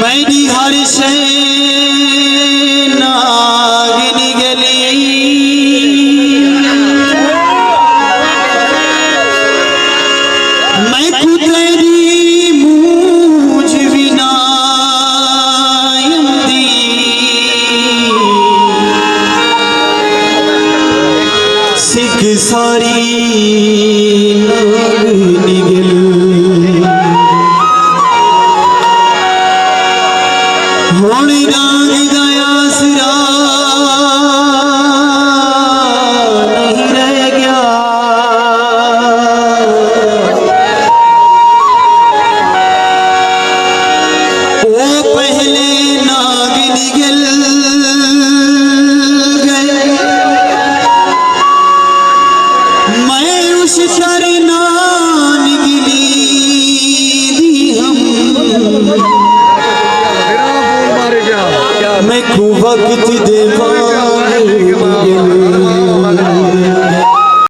marry her शय नागिनी गली मैं कुदरी मूझ बिना सिख सारी नागिनी गली होली राग दया सिरा नहीं रह गया वो पहले नागिनी गल गए मैं उस सर नान गिली दी हम मैं खूब वक्त देवा